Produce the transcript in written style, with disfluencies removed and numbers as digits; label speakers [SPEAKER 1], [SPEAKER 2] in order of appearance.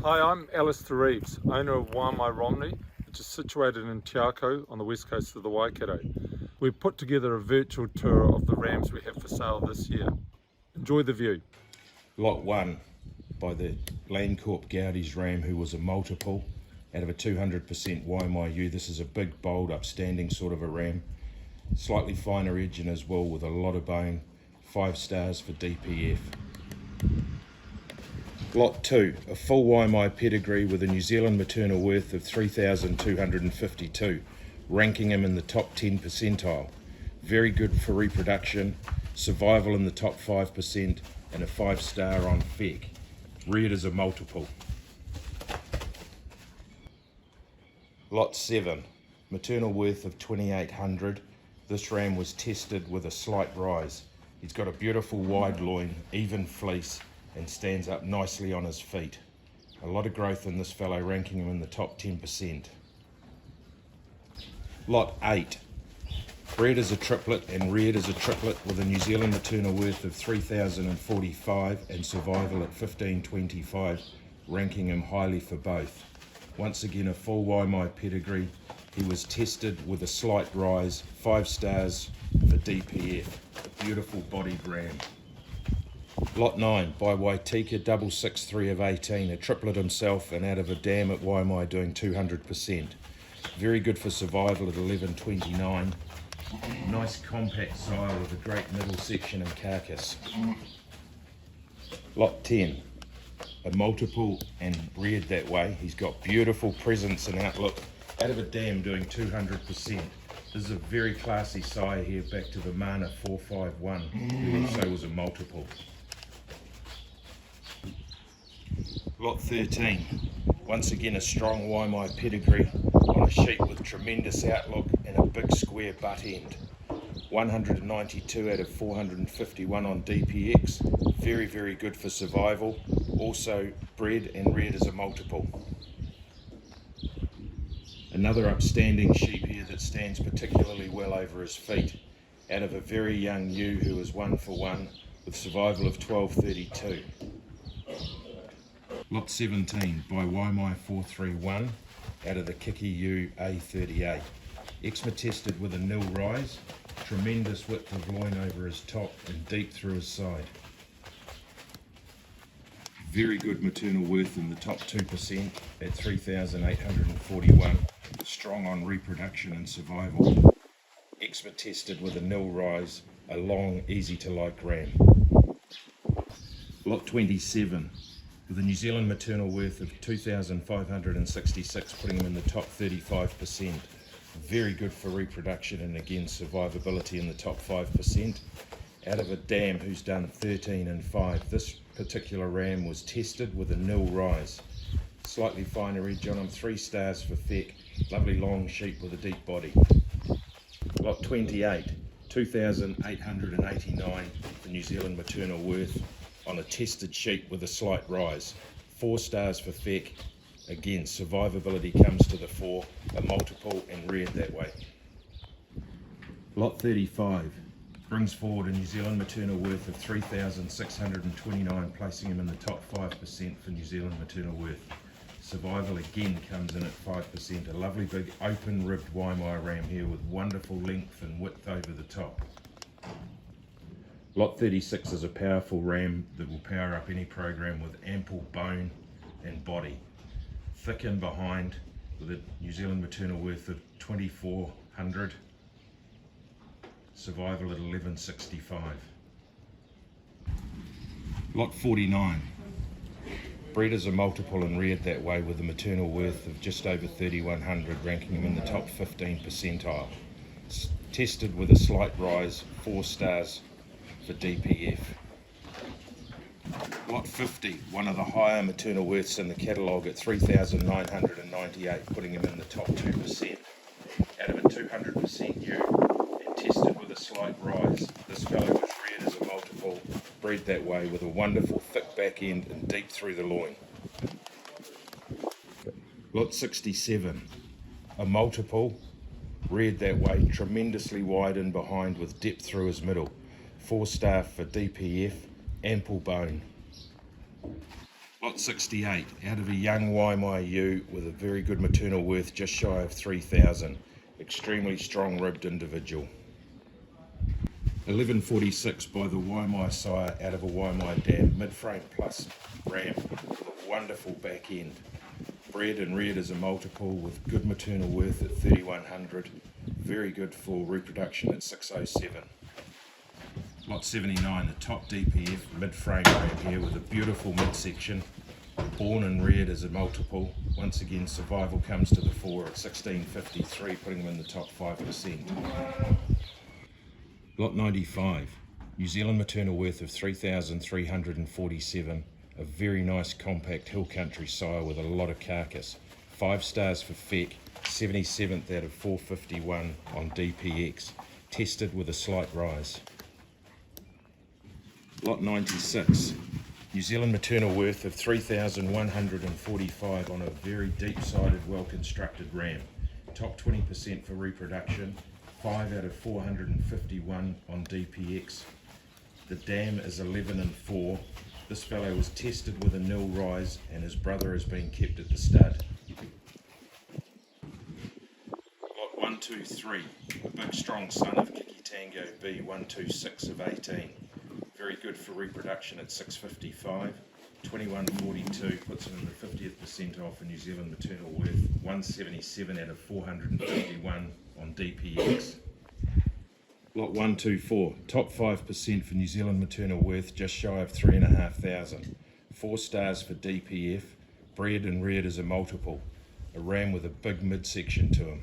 [SPEAKER 1] Hi, I'm Alistair Reeves, owner of Waimai Ram Sale, which is situated in Te Ako on the west coast of the Waikato. We've put together a virtual tour of the rams we have for sale this year. Enjoy the view.
[SPEAKER 2] Lot 1 by the Landcorp Gaudi's ram, who was a multiple out of a 200% Waimai ewe. This is a big, bold, upstanding sort of a ram. Slightly finer edging as well, with a lot of bone. 5 stars for DPF. Lot 2, a full Waimai pedigree with a New Zealand maternal worth of 3,252, ranking him in the top 10 percentile. Very good for reproduction, survival in the top 5%, and a 5-star on FEC. Reared as a multiple. Lot 7, maternal worth of 2,800. This ram was tested with a slight rise. He's got a beautiful wide loin, even fleece, and stands up nicely on his feet. A lot of growth in this fellow, ranking him in the top 10%. Lot 8, bred as a triplet and reared as a triplet with a New Zealand maternal worth of 3,045 and survival at 1,525, ranking him highly for both. Once again, a full Waimai pedigree. He was tested with a slight rise, 5 stars for DPF. A beautiful bodied ram. Lot 9 by Waitika, 663 of 18, a triplet himself and out of a dam at Waimai doing 200%. Very good for survival at 11.29. Nice compact sire with a great middle section and carcass. Lot 10, a multiple and reared that way. He's got beautiful presence and outlook, out of a dam doing 200%. This is a very classy sire here, back to the Mana 451, who also was a multiple. Lot 13, once again a strong Waimai pedigree on a sheep with tremendous outlook and a big square butt end. 192 out of 451 on DPX, very, very good for survival. Also bred and reared as a multiple. Another upstanding sheep here that stands particularly well over his feet, out of a very young ewe who is 1 for 1 with survival of 12.32. Lot 17 by Waimai 431 out of the Kiki ewe A38. Eczema tested with a nil rise, tremendous width of loin over his top and deep through his side. Very good maternal worth in the top 2% at 3,841. Strong on reproduction and survival. Eczema tested with a nil rise, a long, easy to like ram. Lot 27 with a New Zealand maternal worth of 2,566, putting him in the top 35%. Very good for reproduction and again survivability in the top 5%. Out of a dam who's done 13 and 5. This particular ram was tested with a nil rise. Slightly finer edge on him, 3 stars for FEC. Lovely long sheep with a deep body. Lot 28, 2,889 for New Zealand maternal worth on a tested sheep with a slight rise. 4 stars for FEC. Again, survivability comes to the fore, a multiple and reared that way. Lot 35 brings forward a New Zealand maternal worth of 3,629, placing him in the top 5% for New Zealand maternal worth. Survival again comes in at 5%. A lovely big open ribbed Waimai ram here with wonderful length and width over the top. Lot 36 is a powerful ram that will power up any program with ample bone and body. Thick in behind with a New Zealand maternal worth of 2,400. Survival at 11.65. Lot 49. Bred as a multiple and reared that way with a maternal worth of just over 3,100, ranking him in the top 15 percentile. Tested with a slight rise, 4 stars for DPF. Lot 50, one of the higher maternal worths in the catalogue at 3,998, putting him in the top 2%. Out of a 200% ewe and tested with a slight rise. This fellow was reared as a multiple, bred that way with a wonderful thick back end and deep through the loin. Lot 67, a multiple, reared that way, tremendously wide in behind with depth through his middle. 4 star for DPF, ample bone. Lot Lot 68, out of a young Waimai ewe with a very good maternal worth, just shy of 3,000. Extremely strong ribbed individual. 1146 by the Waimai sire out of a Waimai dam, mid-frame plus ram with a wonderful back end. Bred and reared as a multiple with good maternal worth at 3,100. Very good for reproduction at 607. Lot 79, a top DPF mid-frame ram here with a beautiful midsection. Born and reared as a multiple. Once again, survival comes to the fore at 1653, putting them in the top 5%. Lot 95, New Zealand maternal worth of 3,347. A very nice compact hill country sire with a lot of carcass. 5 stars for FEC, 77th out of 451 on DPX. Tested with a slight rise. Lot 96, New Zealand maternal worth of 3,145 on a very deep-sided, well-constructed ram. Top 20% for reproduction. 5 out of 451 on DPX. The dam is 11 and 4. This fellow was tested with a nil rise and his brother has been kept at the stud. Lot 123, a big strong son of Kiki Tango B, 126 of 18. Very good for reproduction at 655. 2142 puts him in the 50th percentile for New Zealand maternal worth. 177 out of 451 on DPX. Lot 124, top 5% for New Zealand maternal worth, just shy of 3,500. 4 stars for DPF, bred and reared as a multiple. A ram with a big midsection to him.